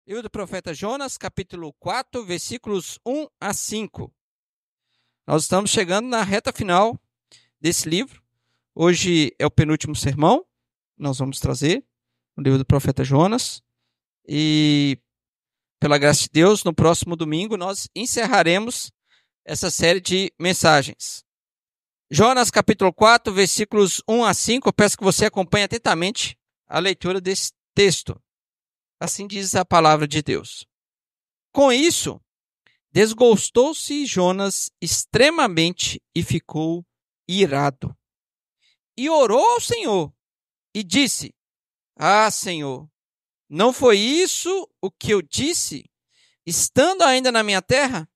Livro do profeta Jonas, capítulo 4, versículos 1 a 5. Nós estamos chegando na reta final desse livro. Hoje é o penúltimo sermão que nós vamos trazer, o livro do profeta Jonas. E, pela graça de Deus, no próximo domingo nós encerraremos essa série de mensagens. Jonas, capítulo 4, versículos 1 a 5. Eu peço que você acompanhe atentamente a leitura desse texto. Assim diz a palavra de Deus. Com isso, desgostou-se Jonas extremamente e ficou irado. E orou ao Senhor e disse: Ah, Senhor, não foi isso o que eu disse, estando ainda na minha terra?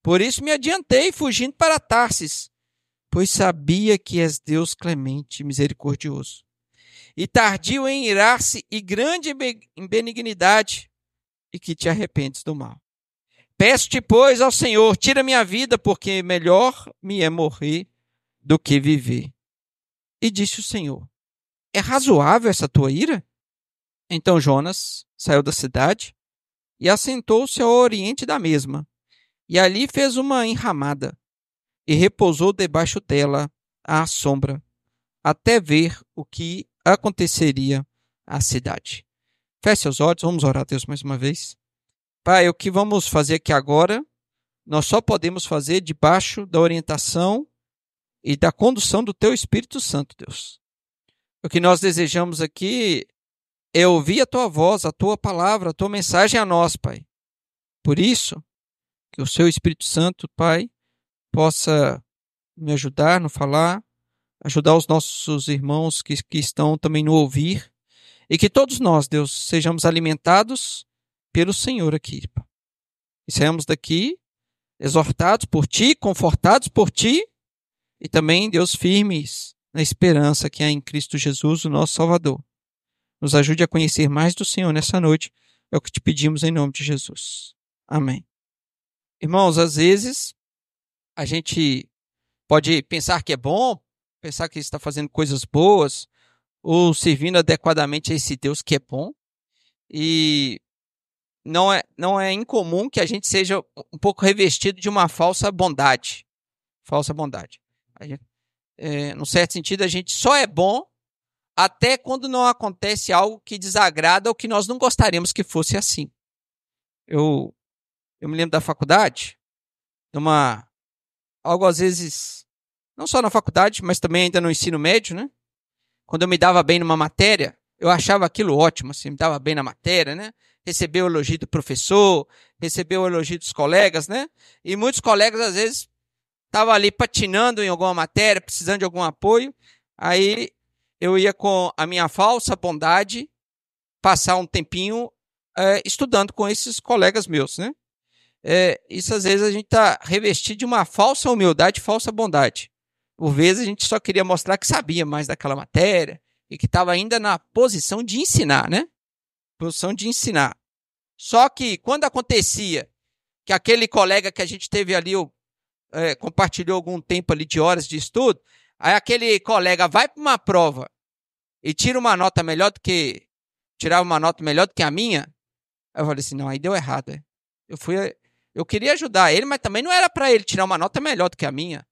Por isso me adiantei, fugindo para Tarsis, pois sabia que és Deus clemente e misericordioso, e tardio em irar-se e grande em benignidade, e que te arrependes do mal. Peço-te, pois, ao Senhor, tira minha vida, porque melhor me é morrer do que viver. E disse o Senhor: É razoável essa tua ira? Então Jonas saiu da cidade e assentou-se ao oriente da mesma, e ali fez uma enramada, e repousou debaixo dela à sombra, até ver o que aconteceria à cidade. Feche seus olhos, vamos orar a Deus mais uma vez. Pai, o que vamos fazer aqui agora, nós só podemos fazer debaixo da orientação e da condução do Teu Espírito Santo, Deus. O que nós desejamos aqui é ouvir a Tua voz, a Tua palavra, a Tua mensagem a nós, Pai. Por isso, que o Seu Espírito Santo, Pai, possa me ajudar no falar, ajudar os nossos irmãos que estão também no ouvir, e que todos nós, Deus, sejamos alimentados pelo Senhor aqui. E saímos daqui exortados por Ti, confortados por Ti, e também, Deus, firmes na esperança que há em Cristo Jesus, o nosso Salvador. Nos ajude a conhecer mais do Senhor nessa noite, é o que te pedimos em nome de Jesus. Amém. Irmãos, às vezes a gente pode pensar que é bom, pensar que está fazendo coisas boas, ou servindo adequadamente a esse Deus que é bom, e não é incomum que a gente seja um pouco revestido de uma falsa bondade. Falsa bondade. Num certo sentido, a gente só é bom até quando não acontece algo que desagrada ou que nós não gostaríamos que fosse assim. Eu me lembro da faculdade, algo às vezes, não só na faculdade, mas também ainda no ensino médio, né? Quando eu me dava bem numa matéria, eu achava aquilo ótimo, assim, me dava bem na matéria, né? Receber o elogio do professor, receber o elogio dos colegas, né? E muitos colegas, às vezes, estavam ali patinando em alguma matéria, precisando de algum apoio. Aí eu ia com a minha falsa bondade passar um tempinho estudando com esses colegas meus, né? Isso às vezes a gente está revestido de uma falsa humildade, falsa bondade. Por vezes a gente só queria mostrar que sabia mais daquela matéria e que estava ainda na posição de ensinar, né? Posição de ensinar. Só que quando acontecia que aquele colega que a gente teve ali compartilhou algum tempo ali de horas de estudo, aí aquele colega vai para uma prova e tirava uma nota melhor do que a minha, aí eu falei assim, não, aí deu errado. Eu queria ajudar ele, mas também não era para ele tirar uma nota melhor do que a minha.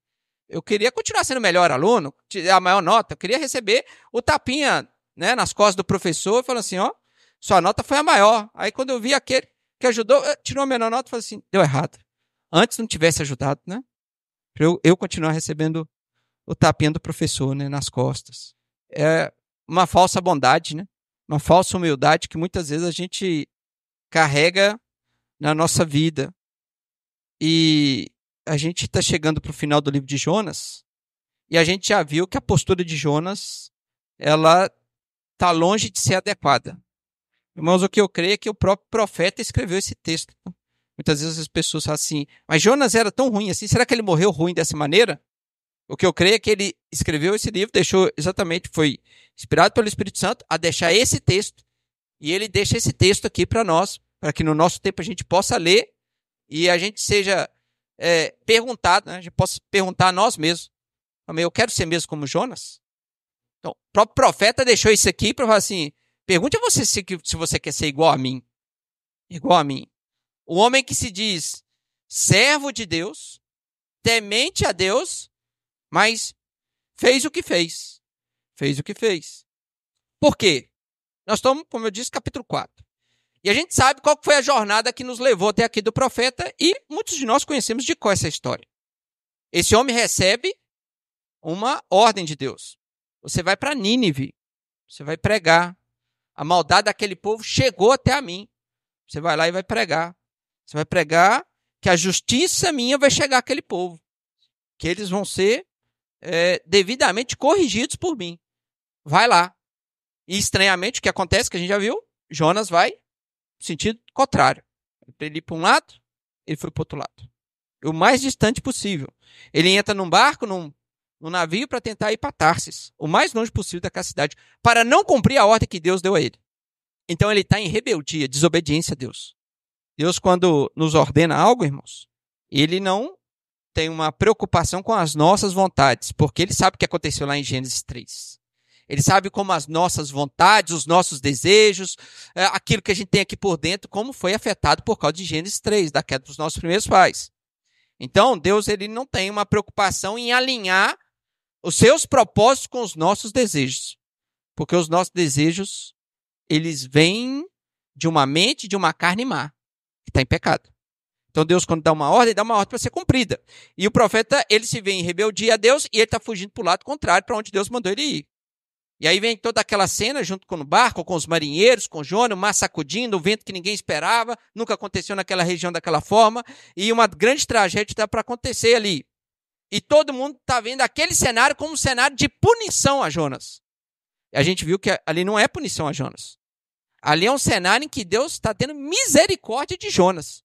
Eu queria continuar sendo o melhor aluno, a maior nota, eu queria receber o tapinha, né, nas costas do professor, falando assim, ó, sua nota foi a maior. Aí quando eu vi aquele que ajudou, tirou a menor nota, eu falei assim, deu errado. Antes não tivesse ajudado, né? Para eu continuar recebendo o tapinha do professor, né, nas costas. É uma falsa bondade, né? Uma falsa humildade que muitas vezes a gente carrega na nossa vida. E a gente está chegando para o final do livro de Jonas e a gente já viu que a postura de Jonas ela está longe de ser adequada. Irmãos, o que eu creio é que o próprio profeta escreveu esse texto. Muitas vezes as pessoas falam assim, mas Jonas era tão ruim assim, será que ele morreu ruim dessa maneira? O que eu creio é que ele escreveu esse livro, foi inspirado pelo Espírito Santo a deixar esse texto, e ele deixa esse texto aqui para nós, para que no nosso tempo a gente possa ler e a gente seja perguntado, né? A gente possa perguntar a nós mesmos, eu quero ser mesmo como Jonas? Então, o próprio profeta deixou isso aqui para falar assim, pergunte a você se você quer ser igual a mim. igual a mim. O homem que se diz servo de Deus, temente a Deus, mas fez o que fez. Fez o que fez. Por quê? Nós estamos, como eu disse, capítulo 4. E a gente sabe qual foi a jornada que nos levou até aqui do profeta, e muitos de nós conhecemos de qual é essa história. Esse homem recebe uma ordem de Deus. Você vai para Nínive, você vai pregar. A maldade daquele povo chegou até a mim. Você vai lá e vai pregar. Você vai pregar que a justiça minha vai chegar àquele povo. Que eles vão ser devidamente corrigidos por mim. Vai lá. E estranhamente, o que acontece, que a gente já viu, Jonas vai no sentido contrário. Ele ir para um lado, ele foi para o outro lado. O mais distante possível. Ele entra num barco, num navio, para tentar ir para Tarsis, o mais longe possível daquela cidade, para não cumprir a ordem que Deus deu a ele. Então ele está em rebeldia, desobediência a Deus. Deus, quando nos ordena algo, irmãos, ele não tem uma preocupação com as nossas vontades, porque ele sabe o que aconteceu lá em Gênesis 3. Ele sabe como as nossas vontades, os nossos desejos, aquilo que a gente tem aqui por dentro, como foi afetado por causa de Gênesis 3, da queda dos nossos primeiros pais. Então, Deus ele não tem uma preocupação em alinhar os seus propósitos com os nossos desejos. Porque os nossos desejos, eles vêm de uma mente, de uma carne má, que está em pecado. Então, Deus, quando dá uma ordem para ser cumprida. E o profeta, ele se vê em rebeldia a Deus e ele está fugindo para o lado contrário, para onde Deus mandou ele ir. E aí vem toda aquela cena, junto com o barco, com os marinheiros, com Jonas, o mar sacudindo, o vento que ninguém esperava, nunca aconteceu naquela região daquela forma, e uma grande tragédia está para acontecer ali. E todo mundo está vendo aquele cenário como um cenário de punição a Jonas. E a gente viu que ali não é punição a Jonas. Ali é um cenário em que Deus está tendo misericórdia de Jonas.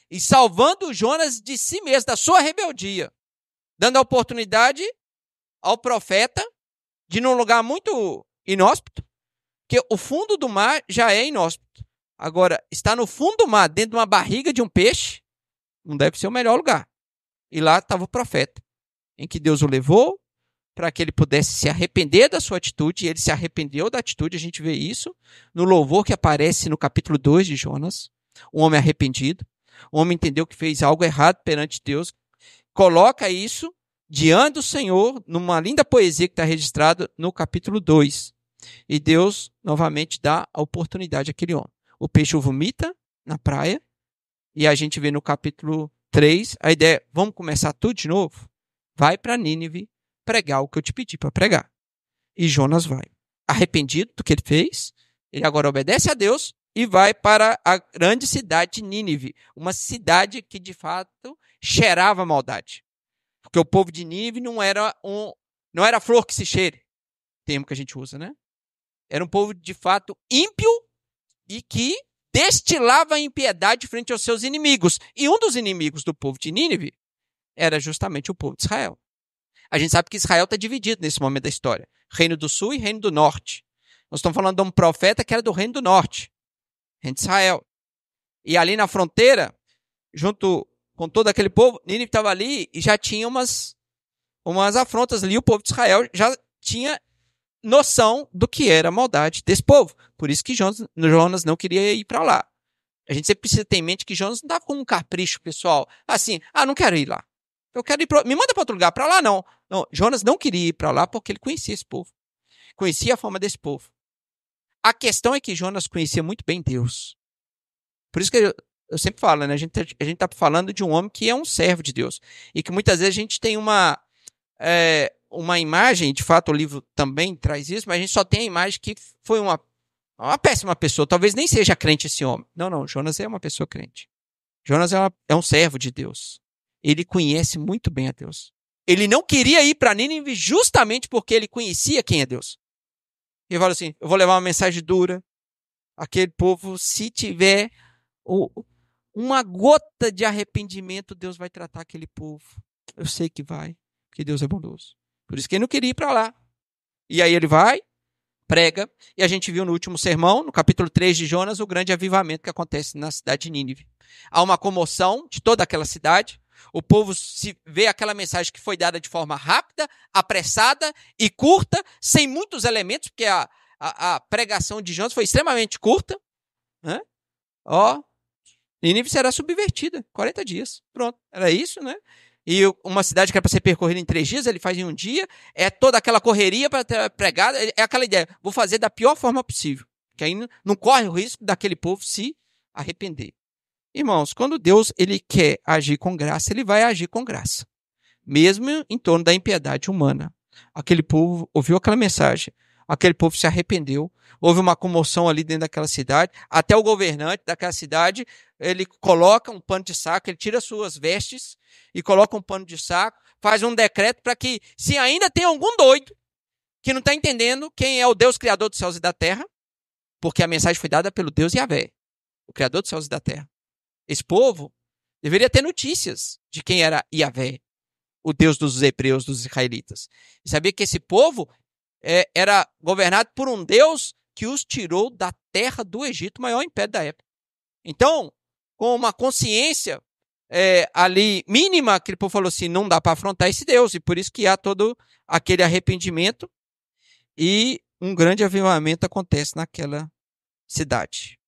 E salvando Jonas de si mesmo, da sua rebeldia. Dando a oportunidade ao profeta de num lugar muito inóspito, que o fundo do mar já é inóspito. Agora, estar no fundo do mar, dentro de uma barriga de um peixe, não deve ser o melhor lugar. E lá estava o profeta, em que Deus o levou para que ele pudesse se arrepender da sua atitude, e ele se arrependeu da atitude, a gente vê isso no louvor que aparece no capítulo 2 de Jonas, um homem arrependido, um homem entendeu que fez algo errado perante Deus, coloca isso diante do Senhor, numa linda poesia que está registrada no capítulo 2. E Deus, novamente, dá a oportunidade àquele homem. O peixe o vomita na praia, e a gente vê no capítulo 3, a ideia é, vamos começar tudo de novo? Vai para Nínive pregar o que eu te pedi para pregar. E Jonas vai. Arrependido do que ele fez, ele agora obedece a Deus e vai para a grande cidade de Nínive, uma cidade que, de fato, cheirava maldade. Porque o povo de Nínive não era flor que se cheire, termo que a gente usa, né? Era um povo, de fato, ímpio e que destilava impiedade frente aos seus inimigos. E um dos inimigos do povo de Nínive era justamente o povo de Israel. A gente sabe que Israel está dividido nesse momento da história. Reino do Sul e Reino do Norte. Nós estamos falando de um profeta que era do Reino do Norte, Reino de Israel. E ali na fronteira, junto com todo aquele povo, Nínive estava ali e já tinha umas afrontas ali. O povo de Israel já tinha noção do que era a maldade desse povo. Por isso que Jonas não queria ir para lá. A gente sempre precisa ter em mente que Jonas não estava com um capricho pessoal. Assim, não quero ir lá. Eu quero ir me manda para outro lugar. Para lá não. Não. Jonas não queria ir para lá porque ele conhecia esse povo. Conhecia a forma desse povo. A questão é que Jonas conhecia muito bem Deus. Por isso que eu sempre falo, né? A gente está falando de um homem que é um servo de Deus. E que muitas vezes a gente tem uma imagem, de fato o livro também traz isso, mas a gente só tem a imagem que foi uma péssima pessoa. Talvez nem seja crente esse homem. Não. Jonas é uma pessoa crente. Jonas é um servo de Deus. Ele conhece muito bem a Deus. Ele não queria ir para Nínive justamente porque ele conhecia quem é Deus. Ele fala assim, eu vou levar uma mensagem dura. Aquele povo, se tiver uma gota de arrependimento, Deus vai tratar aquele povo. Eu sei que vai, porque Deus é bondoso. Por isso que ele não queria ir para lá. E aí ele vai, prega, e a gente viu no último sermão, no capítulo 3 de Jonas, o grande avivamento que acontece na cidade de Nínive. Há uma comoção de toda aquela cidade. O povo se vê aquela mensagem que foi dada de forma rápida, apressada e curta, sem muitos elementos, porque a pregação de Jonas foi extremamente curta. Né? Nínive será subvertida, 40 dias. Pronto, era isso, né? E uma cidade que era para ser percorrida em 3 dias, ele faz em um dia. É toda aquela correria para ter pregado. É aquela ideia, vou fazer da pior forma possível. Que aí não corre o risco daquele povo se arrepender. Irmãos, quando Deus ele quer agir com graça, ele vai agir com graça. Mesmo em torno da impiedade humana. Aquele povo ouviu aquela mensagem. Aquele povo se arrependeu. Houve uma comoção ali dentro daquela cidade. Até o governante daquela cidade, ele coloca um pano de saco, ele tira suas vestes e coloca um pano de saco, faz um decreto para que, se ainda tem algum doido que não está entendendo quem é o Deus criador dos céus e da terra, porque a mensagem foi dada pelo Deus Yahvé, o criador dos céus e da terra. Esse povo deveria ter notícias de quem era Yahvé, o Deus dos hebreus, dos israelitas. E sabia que esse povo era governado por um Deus que os tirou da terra do Egito, o maior império da época. Então, com uma consciência ali mínima, aquele povo falou assim, não dá para afrontar esse Deus, e por isso que há todo aquele arrependimento e um grande avivamento acontece naquela cidade.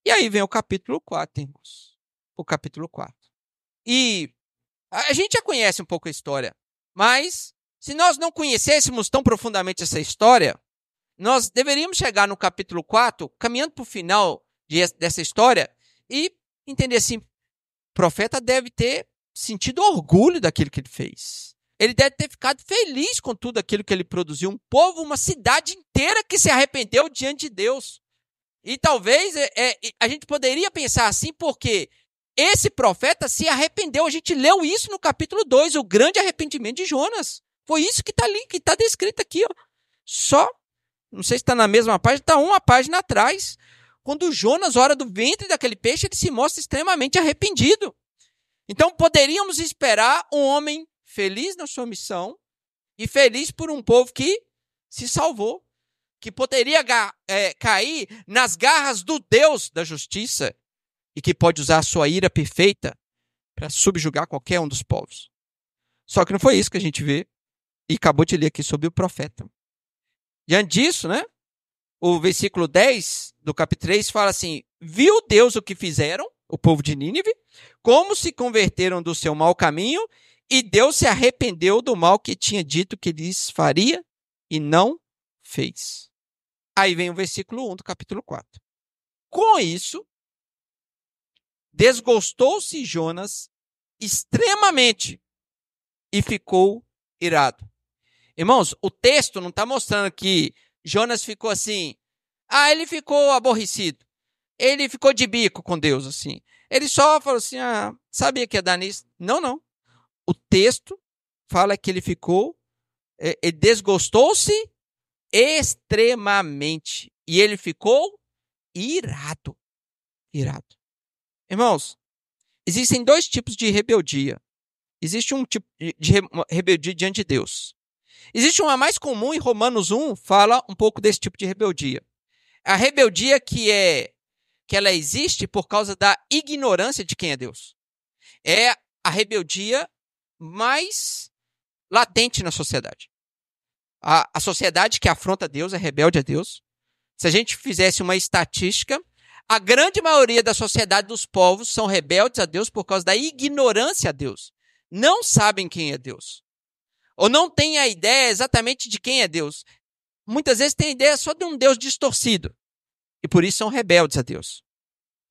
E aí vem o capítulo 4, irmãos. O capítulo 4. E a gente já conhece um pouco a história, mas se nós não conhecêssemos tão profundamente essa história, nós deveríamos chegar no capítulo 4, caminhando para o final dessa história, e entender assim, o profeta deve ter sentido orgulho daquilo que ele fez. Ele deve ter ficado feliz com tudo aquilo que ele produziu. Um povo, uma cidade inteira que se arrependeu diante de Deus. E talvez a gente poderia pensar assim, porque esse profeta se arrependeu. A gente leu isso no capítulo 2, o grande arrependimento de Jonas. Foi isso que está ali, que está descrito aqui. Ó. Só, não sei se está na mesma página, está uma página atrás. Quando Jonas ora do ventre daquele peixe, ele se mostra extremamente arrependido. Então poderíamos esperar um homem feliz na sua missão e feliz por um povo que se salvou, que poderia cair nas garras do Deus da justiça e que pode usar a sua ira perfeita para subjugar qualquer um dos povos. Só que não foi isso que a gente vê e acabou de ler aqui sobre o profeta. Diante disso, né, o versículo 10 do capítulo 3 fala assim, viu Deus o que fizeram, o povo de Nínive, como se converteram do seu mau caminho, e Deus se arrependeu do mal que tinha dito que lhes faria e não fez. Aí vem o versículo 1 do capítulo 4. Com isso, desgostou-se Jonas extremamente e ficou irado. Irmãos, o texto não está mostrando que Jonas ficou assim, ele ficou aborrecido, ele ficou de bico com Deus, assim. Ele só falou assim, sabia que ia dar nisso. Não. O texto fala que ele ficou, ele desgostou-se extremamente. E ele ficou irado. Irado. Irmãos, existem 2 tipos de rebeldia. Existe um tipo de rebeldia diante de Deus. Existe uma mais comum, em Romanos 1, fala um pouco desse tipo de rebeldia. A rebeldia que ela existe por causa da ignorância de quem é Deus. É a rebeldia mais latente na sociedade. A sociedade que afronta Deus é rebelde a Deus. Se a gente fizesse uma estatística, a grande maioria da sociedade dos povos são rebeldes a Deus por causa da ignorância a Deus. Não sabem quem é Deus. Ou não têm a ideia exatamente de quem é Deus. Muitas vezes têm a ideia só de um Deus distorcido. E por isso são rebeldes a Deus.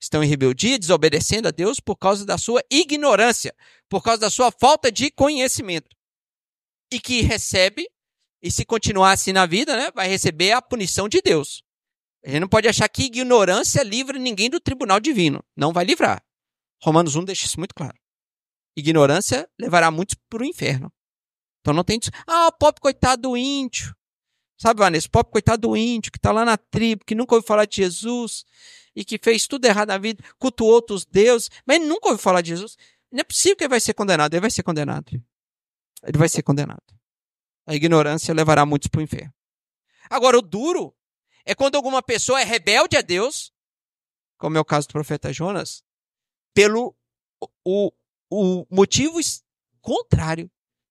Estão em rebeldia, desobedecendo a Deus por causa da sua ignorância, por causa da sua falta de conhecimento. E que recebe, e se continuar assim na vida, né, vai receber a punição de Deus. A gente não pode achar que ignorância livra ninguém do tribunal divino. Não vai livrar. Romanos 1 deixa isso muito claro. Ignorância levará muitos para o inferno. Então não tem... o pobre coitado do índio. Sabe, Vanessa? O pobre coitado do índio, que está lá na tribo, que nunca ouviu falar de Jesus e que fez tudo errado na vida, cultuou outros deuses, mas ele nunca ouviu falar de Jesus. Não é possível que ele vai ser condenado. Ele vai ser condenado. Ele vai ser condenado. A ignorância levará muitos para o inferno. Agora, o duro é quando alguma pessoa é rebelde a Deus, como é o caso do profeta Jonas, pelo o motivo contrário.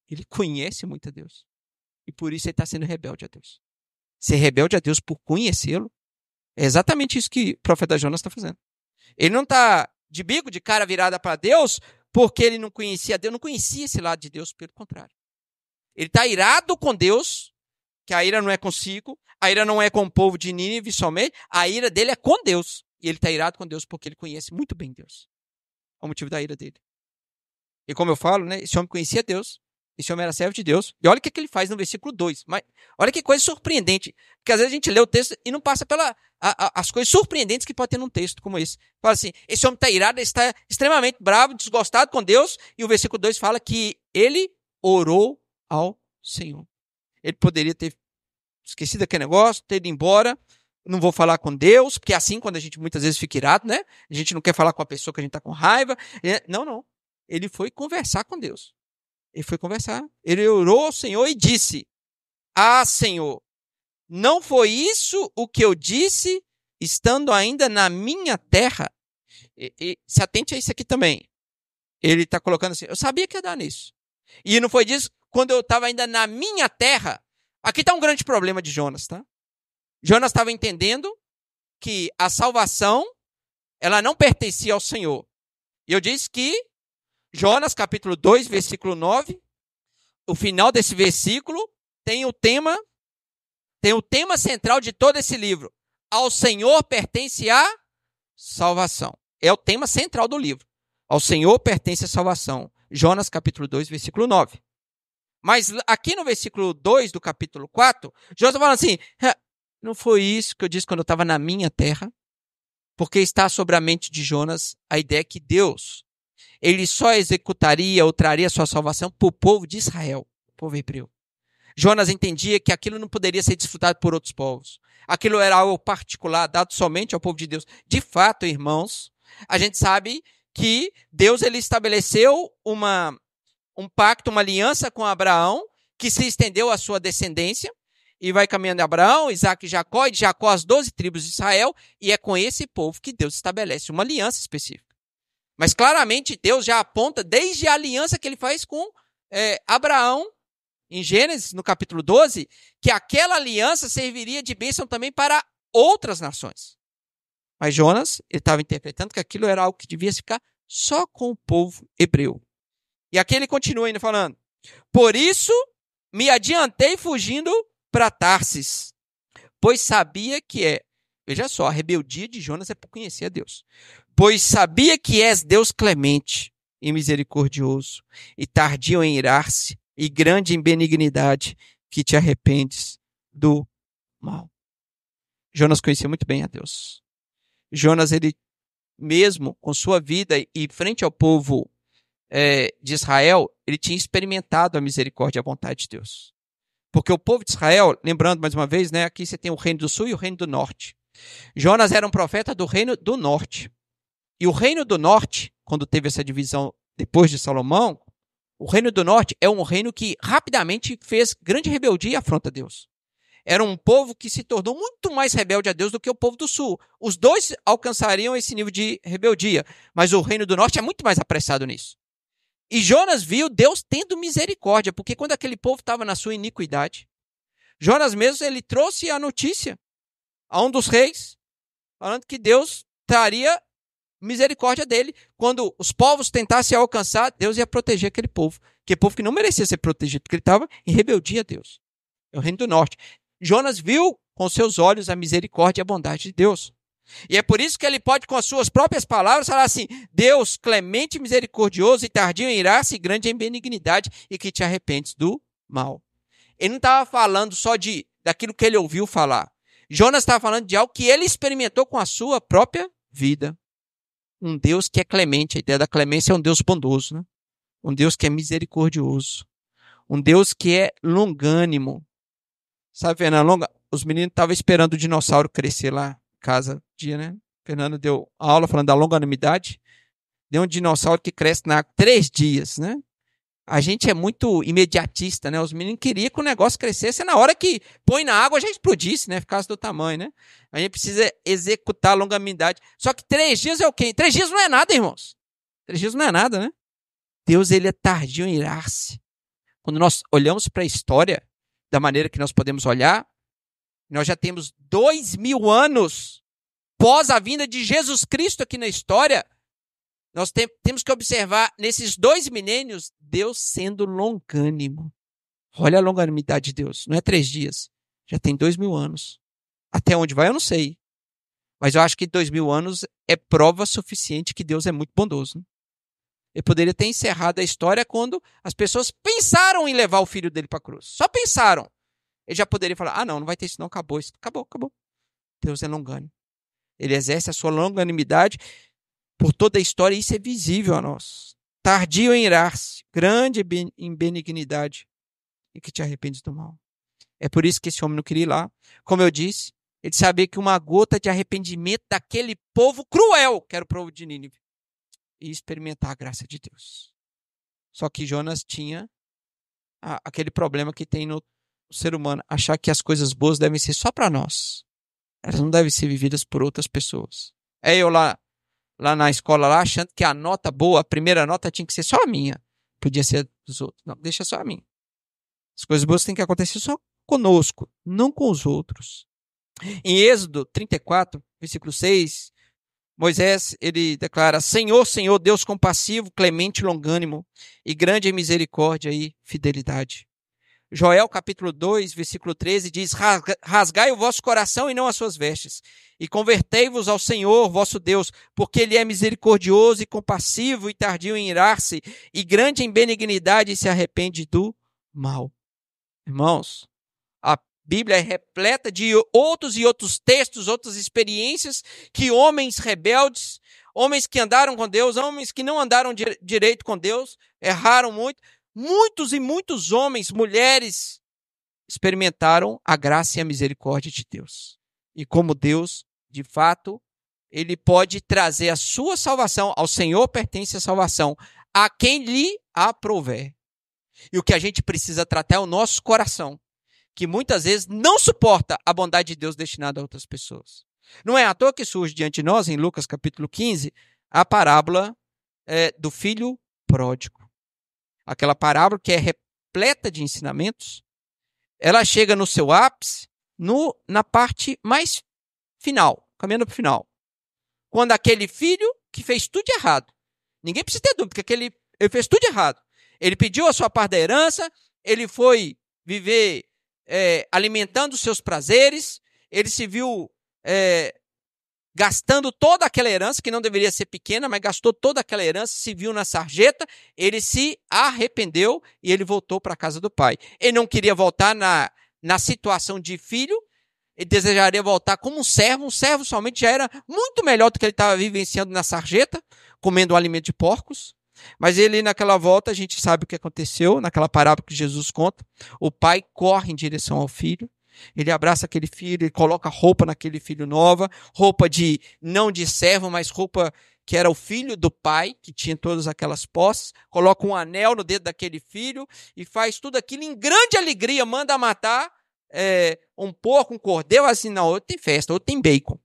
Ele conhece muito a Deus. E por isso ele está sendo rebelde a Deus. Ser rebelde a Deus por conhecê-lo é exatamente isso que o profeta Jonas está fazendo. Ele não está de bico, de cara virada para Deus, porque ele não conhecia Deus, não conhecia esse lado de Deus, pelo contrário. Ele está irado com Deus, que a ira não é consigo, a ira não é com o povo de Nínive somente, a ira dele é com Deus. E ele está irado com Deus porque ele conhece muito bem Deus. É o motivo da ira dele. E como eu falo, né, esse homem conhecia Deus, esse homem era servo de Deus. E olha o que ele faz no versículo 2. Mas olha que coisa surpreendente. Porque às vezes a gente lê o texto e não passa pelas as coisas surpreendentes que pode ter num texto como esse. Fala assim, esse homem está irado, ele está extremamente bravo, desgostado com Deus. E o versículo 2 fala que ele orou ao Senhor. Ele poderia ter esquecido aquele negócio, ter ido embora. Não vou falar com Deus, porque é assim quando a gente muitas vezes fica irado, né? A gente não quer falar com a pessoa que a gente está com raiva. Não. Ele foi conversar com Deus. Ele foi conversar. Ele orou ao Senhor e disse: Ah, Senhor, não foi isso o que eu disse estando ainda na minha terra? E se atente a isso aqui também. Ele está colocando assim, eu sabia que ia dar nisso. E não foi disso quando eu estava ainda na minha terra. Aqui está um grande problema de Jonas, tá? Jonas estava entendendo que a salvação, ela não pertencia ao Senhor. E eu disse que Jonas, capítulo 2, versículo 9, o final desse versículo tem o tema central de todo esse livro. Ao Senhor pertence a salvação. É o tema central do livro. Ao Senhor pertence a salvação. Jonas, capítulo 2, versículo 9. Mas aqui no versículo 2 do capítulo 4, Jonas está falando assim, não foi isso que eu disse quando eu estava na minha terra? Porque está sobre a mente de Jonas a ideia que Deus, ele só executaria ou traria sua salvação para o povo de Israel, o povo hebreu. Jonas entendia que aquilo não poderia ser desfrutado por outros povos. Aquilo era algo particular, dado somente ao povo de Deus. De fato, irmãos, a gente sabe que Deus ele estabeleceu um pacto, uma aliança com Abraão, que se estendeu à sua descendência, e vai caminhando de Abraão, Isaac e Jacó, e de Jacó as 12 tribos de Israel, e é com esse povo que Deus estabelece uma aliança específica. Mas claramente Deus já aponta desde a aliança que ele faz com Abraão, em Gênesis, no capítulo 12, que aquela aliança serviria de bênção também para outras nações. Mas Jonas, ele estava interpretando que aquilo era algo que devia ficar só com o povo hebreu. E aqui ele continua ainda falando, por isso me adiantei fugindo para Tarsis, pois sabia que veja só, a rebeldia de Jonas é por conhecer a Deus, pois sabia que és Deus clemente e misericordioso, e tardio em irar-se, e grande em benignidade, que te arrependes do mal. Jonas conhecia muito bem a Deus. Jonas, ele mesmo com sua vida e frente ao povo de Israel, ele tinha experimentado a misericórdia e a vontade de Deus. Porque o povo de Israel, lembrando mais uma vez, né, aqui você tem o reino do sul e o reino do norte. Jonas era um profeta do reino do norte. E o reino do norte, quando teve essa divisão depois de Salomão, o reino do norte é um reino que rapidamente fez grande rebeldia e afronta a Deus. Era um povo que se tornou muito mais rebelde a Deus do que o povo do sul. Os dois alcançariam esse nível de rebeldia, mas o reino do norte é muito mais apressado nisso. E Jonas viu Deus tendo misericórdia, porque quando aquele povo estava na sua iniquidade, Jonas mesmo ele trouxe a notícia a um dos reis, falando que Deus traria misericórdia dele. Quando os povos tentassem alcançar, Deus ia proteger aquele povo que não merecia ser protegido, porque ele estava em rebeldia a Deus. É o reino do norte. Jonas viu com seus olhos a misericórdia e a bondade de Deus. E é por isso que ele pode, com as suas próprias palavras, falar assim, Deus clemente, misericordioso e tardio em irar-se, e grande em benignidade, e que te arrependes do mal. Ele não estava falando só daquilo que ele ouviu falar. Jonas estava falando de algo que ele experimentou com a sua própria vida. Um Deus que é clemente, a ideia da clemência é um Deus bondoso, né? Um Deus que é misericordioso. Um Deus que é longânimo. Sabe, Fernando, os meninos estavam esperando o dinossauro crescer lá em casa, dia, né? Fernando deu aula falando da longanimidade. Deu um dinossauro que cresce na água 3 dias, né? A gente é muito imediatista, né? Os meninos queriam que o negócio crescesse na hora que põe na água já explodisse, né? Ficasse do tamanho, né? A gente precisa executar a longanimidade. Só que 3 dias é o quê? 3 dias não é nada, irmãos. 3 dias não é nada, né? Deus, ele é tardio em irar-se. Quando nós olhamos para a história, da maneira que nós podemos olhar, nós já temos 2000 anos pós a vinda de Jesus Cristo aqui na história, Nós temos que observar, nesses 2 milênios, Deus sendo longânimo. Olha a longanimidade de Deus. Não é 3 dias. Já tem 2.000 anos. Até onde vai, eu não sei. Mas eu acho que 2.000 anos é prova suficiente que Deus é muito bondoso. Ele poderia ter encerrado a história quando as pessoas pensaram em levar o filho dele para a cruz. Só pensaram. Ele já poderia falar, não vai ter isso não, acabou isso. Acabou. Deus é longânimo. Ele exerce a sua longanimidade por toda a história e isso é visível a nós. Tardio em irar-se, grande em benignidade e que te arrependes do mal. É por isso que esse homem não queria ir lá. Como eu disse, ele sabia que uma gota de arrependimento daquele povo cruel, que era o povo de Nínive, e experimentar a graça de Deus. Só que Jonas tinha aquele problema que tem no ser humano, achar que as coisas boas devem ser só para nós. Elas não devem ser vividas por outras pessoas. É eu lá na escola, lá, achando que a nota boa, a primeira nota tinha que ser só a minha. Podia ser dos outros. Não, deixa só a minha. As coisas boas têm que acontecer só conosco, não com os outros. Em Êxodo 34, versículo 6, Moisés, ele declara, Senhor, Senhor, Deus compassivo, clemente, longânimo, e grande em misericórdia e fidelidade. Joel, capítulo 2, versículo 13, diz, rasgai o vosso coração e não as suas vestes, e convertei-vos ao Senhor, vosso Deus, porque Ele é misericordioso e compassivo e tardio em irar-se, e grande em benignidade e se arrepende do mal. Irmãos, a Bíblia é repleta de outros e outros textos, outras experiências que homens rebeldes, homens que andaram com Deus, homens que não andaram direito com Deus, erraram muito. Muitos e muitos homens, mulheres, experimentaram a graça e a misericórdia de Deus. E como Deus, de fato, Ele pode trazer a sua salvação, ao Senhor pertence a salvação, a quem lhe aprouver. E o que a gente precisa tratar é o nosso coração, que muitas vezes não suporta a bondade de Deus destinada a outras pessoas. Não é à toa que surge diante de nós, em Lucas capítulo 15, a parábola do filho pródigo. Aquela parábola que é repleta de ensinamentos, ela chega no seu ápice na parte mais final, caminhando para o final. Quando aquele filho que fez tudo de errado, ninguém precisa ter dúvida, porque ele fez tudo de errado. Ele pediu a sua parte da herança, ele foi viver alimentando os seus prazeres, ele se viu gastando toda aquela herança, que não deveria ser pequena, mas gastou toda aquela herança, se viu na sarjeta, ele se arrependeu e ele voltou para a casa do pai. Ele não queria voltar na situação de filho, ele desejaria voltar como um servo somente já era muito melhor do que ele estava vivenciando na sarjeta, comendo um alimento de porcos. Mas ele, naquela volta, a gente sabe o que aconteceu, naquela parábola que Jesus conta, o pai corre em direção ao filho, ele abraça aquele filho, ele coloca roupa naquele filho nova, roupa não de servo, mas roupa que era o filho do pai, que tinha todas aquelas posses, coloca um anel no dedo daquele filho e faz tudo aquilo em grande alegria, manda matar um porco, um cordeiro, assim, não, outro tem festa, outro tem bacon,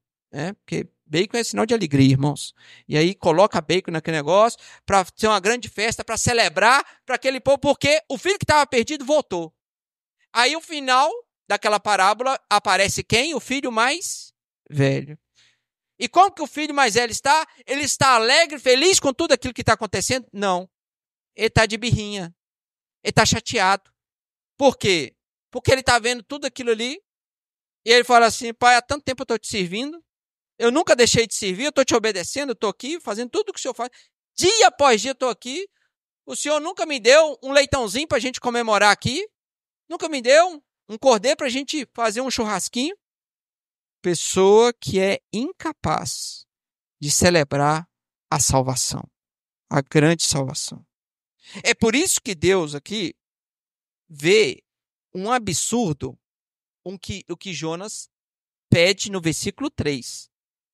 porque bacon é sinal de alegria, irmãos. E aí coloca bacon naquele negócio para ter uma grande festa, para celebrar para aquele povo, porque o filho que estava perdido voltou. Aí o final daquela parábola aparece quem? O filho mais velho. E como que o filho mais velho está? Ele está alegre, feliz com tudo aquilo que está acontecendo? Não. Ele está de birrinha. Ele está chateado. Por quê? Porque ele está vendo tudo aquilo ali e ele fala assim, pai, há tanto tempo eu estou te servindo, eu nunca deixei de servir, eu estou te obedecendo, eu estou aqui fazendo tudo o que o senhor faz. Dia após dia eu estou aqui, o senhor nunca me deu um leitãozinho para a gente comemorar aqui, nunca me deu um cordeiro para a gente fazer um churrasquinho. Pessoa que é incapaz de celebrar a salvação, a grande salvação. É por isso que Deus aqui vê um absurdo o que Jonas pede no versículo 3.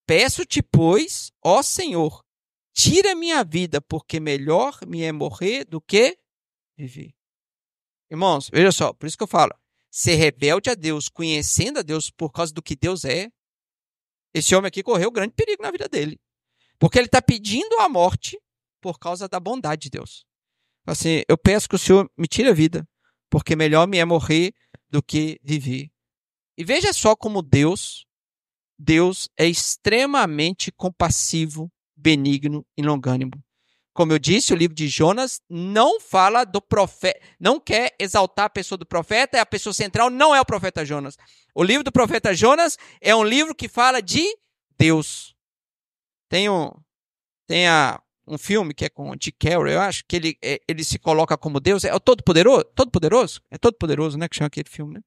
Peço-te, pois, ó Senhor, tira minha vida, porque melhor me é morrer do que viver. Irmãos, veja só, por isso que eu falo, ser rebelde a Deus, conhecendo a Deus por causa do que Deus é, esse homem aqui correu grande perigo na vida dele. Porque ele está pedindo a morte por causa da bondade de Deus. Assim, eu peço que o Senhor me tire a vida, porque melhor me é morrer do que viver. E veja só como Deus é extremamente compassivo, benigno e longânimo. Como eu disse, o livro de Jonas não fala do profeta, não quer exaltar a pessoa do profeta, a pessoa central não é o profeta Jonas. O livro do profeta Jonas é um livro que fala de Deus. Tem um filme que é com o Jim Carrey, eu acho, que ele se coloca como Deus. É o Todo-Poderoso? Todo-Poderoso? É Todo-Poderoso, né, que chama aquele filme, né?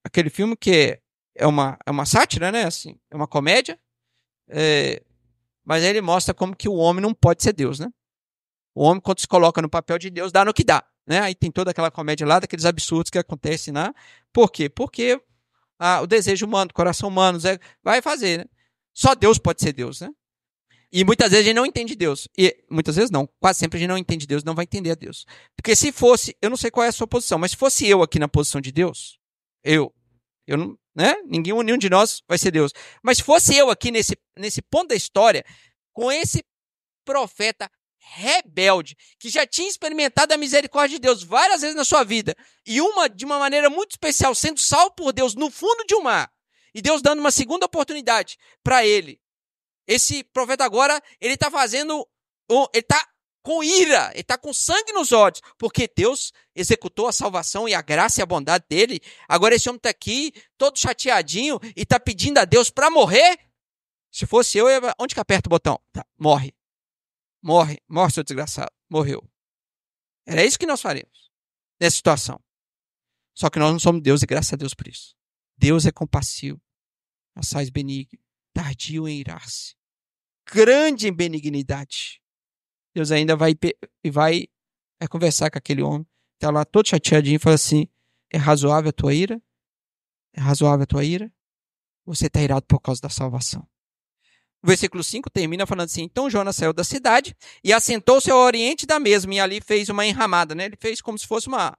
Aquele filme que é uma sátira, né, assim, é uma comédia, mas aí ele mostra como que o homem não pode ser Deus, né? O homem, quando se coloca no papel de Deus, dá no que dá, né? Aí tem toda aquela comédia lá, daqueles absurdos que acontecem lá. Por quê? Porque o desejo humano, o coração humano, vai fazer, né? Só Deus pode ser Deus, né? E muitas vezes a gente não entende Deus. E muitas vezes não, quase sempre a gente não entende Deus, não vai entender a Deus. Porque se fosse, eu não sei qual é a sua posição, mas se fosse eu aqui na posição de Deus, eu não, né? Nenhum de nós vai ser Deus. Mas se fosse eu aqui nesse ponto da história, com esse profeta rebelde, que já tinha experimentado a misericórdia de Deus várias vezes na sua vida, e de uma maneira muito especial, sendo salvo por Deus no fundo de um mar, e Deus dando uma segunda oportunidade para ele. Esse profeta agora, ele está com ira, ele está com sangue nos olhos, porque Deus executou a salvação e a graça e a bondade dele. Agora esse homem está aqui, todo chateadinho, e está pedindo a Deus para morrer. Se fosse eu, onde que aperta o botão? Tá, morre, seu desgraçado, morreu. Era isso que nós faremos nessa situação. Só que nós não somos Deus, e graças a Deus por isso. Deus é compassivo, assaz benigno, tardio em irar-se, grande em benignidade. Deus ainda vai conversar com aquele homem, está lá todo chateadinho, e fala assim: é razoável a tua ira? É razoável a tua ira? Você está irado por causa da salvação. O versículo 5 termina falando assim: então Jonas saiu da cidade e assentou-se ao oriente da mesma, e ali fez uma enramada, né? Ele fez como se fosse uma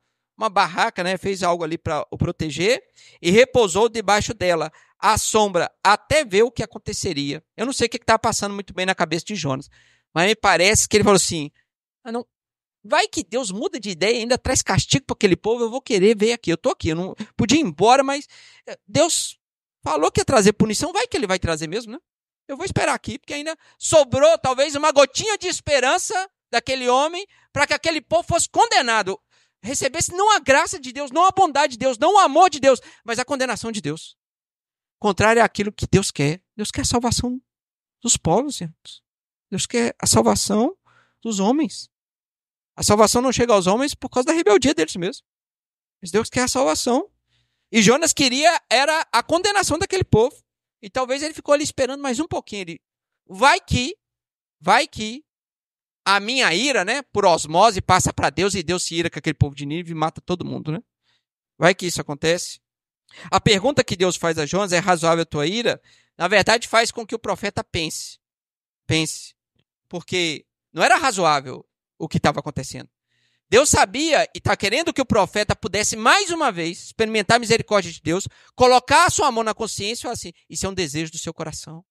barraca, né? Fez algo ali para o proteger e repousou debaixo dela, à sombra, até ver o que aconteceria. Eu não sei o que está passando muito bem na cabeça de Jonas, mas me parece que ele falou assim: não, vai que Deus muda de ideia e ainda traz castigo para aquele povo, eu vou querer ver aqui. Eu estou aqui, eu não podia ir embora, mas Deus falou que ia trazer punição, vai que ele vai trazer mesmo, né? Eu vou esperar aqui, porque ainda sobrou talvez uma gotinha de esperança daquele homem para que aquele povo fosse condenado. Recebesse não a graça de Deus, não a bondade de Deus, não o amor de Deus, mas a condenação de Deus. Contrário àquilo que Deus quer. Deus quer a salvação dos povos, irmãos. Deus quer a salvação dos homens. A salvação não chega aos homens por causa da rebeldia deles mesmos. Mas Deus quer a salvação. E Jonas era a condenação daquele povo. E talvez ele ficou ali esperando mais um pouquinho. Ele, vai que a minha ira, né, por osmose, passa para Deus e Deus se ira com aquele povo de Nínive e mata todo mundo, né? Vai que isso acontece. A pergunta que Deus faz a Jonas, é razoável a tua ira? Na verdade, faz com que o profeta pense. Porque não era razoável o que estava acontecendo. Deus sabia e está querendo que o profeta pudesse mais uma vez experimentar a misericórdia de Deus, colocar a sua mão na consciência e falar assim: isso é um desejo do seu coração.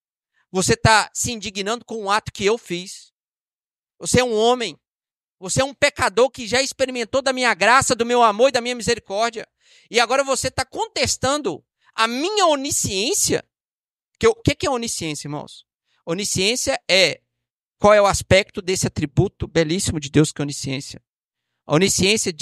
Você está se indignando com um ato que eu fiz. Você é um homem. Você é um pecador que já experimentou da minha graça, do meu amor e da minha misericórdia. E agora você está contestando a minha onisciência. O que é onisciência, irmãos? Onisciência qual é o aspecto desse atributo belíssimo de Deus que é onisciência? A onisciência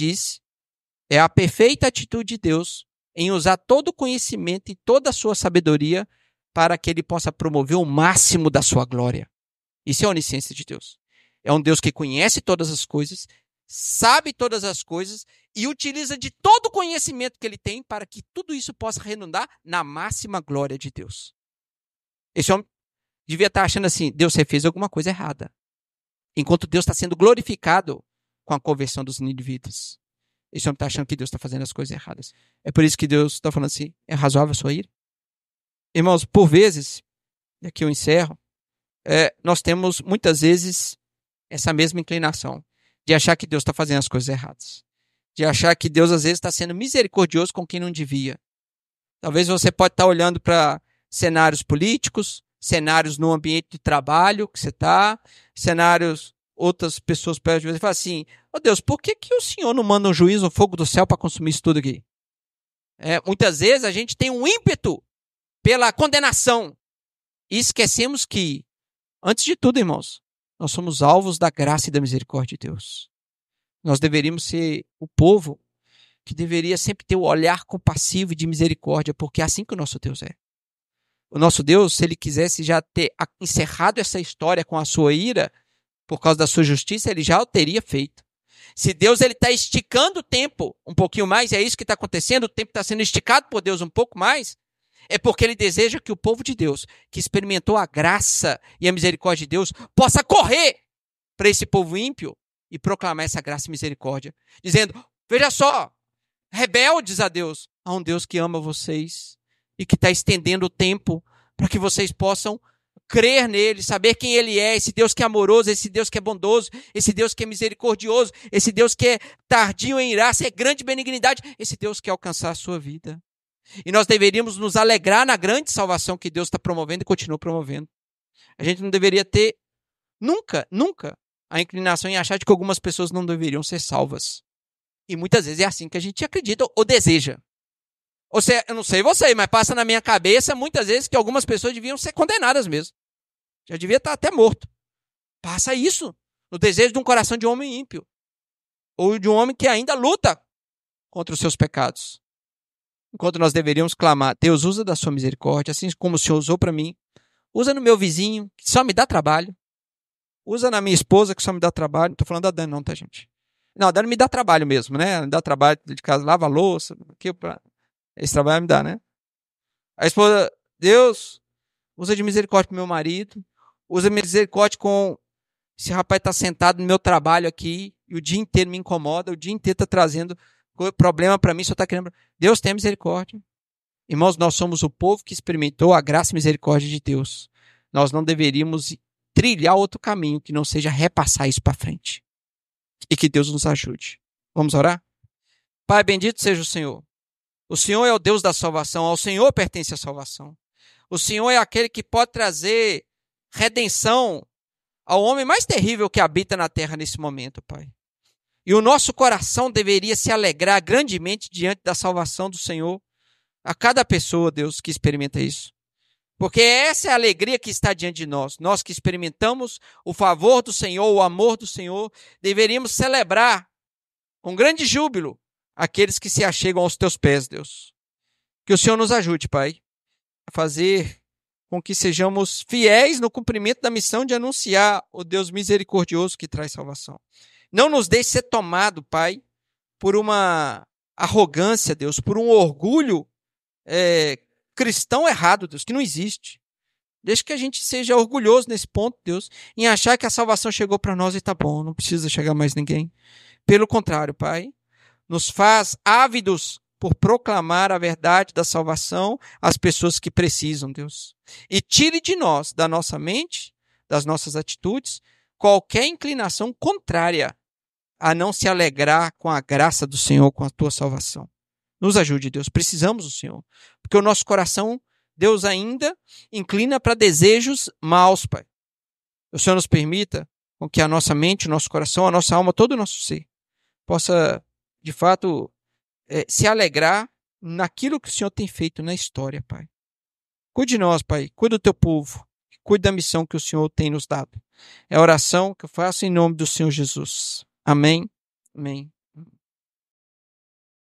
é a perfeita atitude de Deus em usar todo o conhecimento e toda a sua sabedoria para que ele possa promover o máximo da sua glória. Isso é a onisciência de Deus. É um Deus que conhece todas as coisas, sabe todas as coisas e utiliza de todo o conhecimento que ele tem para que tudo isso possa redundar na máxima glória de Deus. Esse homem devia estar achando assim: Deus, você fez alguma coisa errada. Enquanto Deus está sendo glorificado com a conversão dos ninivitas. Esse homem está achando que Deus está fazendo as coisas erradas. É por isso que Deus está falando assim: é razoável a sua ira? Irmãos, por vezes, e aqui eu encerro, nós temos muitas vezes essa mesma inclinação de achar que Deus está fazendo as coisas erradas. De achar que Deus às vezes está sendo misericordioso com quem não devia. Talvez você pode estar olhando para cenários políticos, cenários no ambiente de trabalho que você está, cenários, outras pessoas perto de você, e fala assim: ó Deus, por que o Senhor não manda um juiz, um fogo do céu para consumir isso tudo aqui? Muitas vezes a gente tem um ímpeto pela condenação e esquecemos que Antes de tudo, irmãos, nós somos alvos da graça e da misericórdia de Deus. Nós deveríamos ser o povo que deveria sempre ter o olhar compassivo e de misericórdia, porque é assim que o nosso Deus é. O nosso Deus, se ele quisesse já ter encerrado essa história com a sua ira, por causa da sua justiça, ele já o teria feito. Se Deus está esticando o tempo um pouquinho mais, é isso que está acontecendo, o tempo está sendo esticado por Deus um pouco mais, é porque ele deseja que o povo de Deus, que experimentou a graça e a misericórdia de Deus, possa correr para esse povo ímpio e proclamar essa graça e misericórdia, dizendo, veja só, rebeldes a Deus, há um Deus que ama vocês e que está estendendo o tempo para que vocês possam crer nele, saber quem ele é, esse Deus que é amoroso, esse Deus que é bondoso, esse Deus que é misericordioso, esse Deus que é tardio em irar, é grande benignidade, esse Deus que quer alcançar a sua vida. E nós deveríamos nos alegrar na grande salvação que Deus está promovendo e continua promovendo. A gente não deveria ter nunca a inclinação em achar de que algumas pessoas não deveriam ser salvas. E muitas vezes é assim que a gente acredita ou deseja. Ou seja, eu não sei você, mas passa na minha cabeça muitas vezes que algumas pessoas deviam ser condenadas mesmo. Já devia estar até morto. Passa isso no desejo de um coração de um homem ímpio. Ou de um homem que ainda luta contra os seus pecados. Enquanto nós deveríamos clamar, Deus usa da sua misericórdia, assim como o Senhor usou para mim. Usa no meu vizinho, que só me dá trabalho. Usa na minha esposa, que só me dá trabalho. Não estou falando da Dani não, tá, gente? Não, a Dani me dá trabalho mesmo, né? Me dá trabalho de casa, lava a louça. Esse trabalho me dá, né? A esposa, Deus, usa de misericórdia com meu marido. Usa misericórdia com esse rapaz está sentado no meu trabalho aqui e o dia inteiro me incomoda, o dia inteiro está trazendo problema para mim, só está querendo. Deus tem misericórdia. Irmãos, nós somos o povo que experimentou a graça e misericórdia de Deus. Nós não deveríamos trilhar outro caminho que não seja repassar isso para frente. E que Deus nos ajude. Vamos orar? Pai, bendito seja o Senhor. O Senhor é o Deus da salvação. Ao Senhor pertence a salvação. O Senhor é aquele que pode trazer redenção ao homem mais terrível que habita na terra nesse momento, Pai. E o nosso coração deveria se alegrar grandemente diante da salvação do Senhor a cada pessoa, Deus, que experimenta isso. Porque essa é a alegria que está diante de nós. Nós que experimentamos o favor do Senhor, o amor do Senhor, deveríamos celebrar com grande júbilo aqueles que se achegam aos teus pés, Deus. Que o Senhor nos ajude, Pai, a fazer com que sejamos fiéis no cumprimento da missão de anunciar o Deus misericordioso que traz salvação. Não nos deixe ser tomado, Pai, por uma arrogância, Deus, por um orgulho cristão errado, Deus, que não existe. Deixa que a gente seja orgulhoso nesse ponto, Deus, em achar que a salvação chegou para nós e está bom, não precisa chegar mais ninguém. Pelo contrário, Pai, nos faz ávidos por proclamar a verdade da salvação às pessoas que precisam, Deus. E tire de nós, da nossa mente, das nossas atitudes, qualquer inclinação contrária a não se alegrar com a graça do Senhor, com a tua salvação. Nos ajude, Deus. Precisamos do Senhor. Porque o nosso coração, Deus ainda inclina para desejos maus, Pai. O Senhor nos permita com que a nossa mente, o nosso coração, a nossa alma, todo o nosso ser, possa, de fato, se alegrar naquilo que o Senhor tem feito na história, Pai. Cuide de nós, Pai. Cuide do teu povo. Cuide da missão que o Senhor tem nos dado. É a oração que eu faço em nome do Senhor Jesus. Amém. Amém.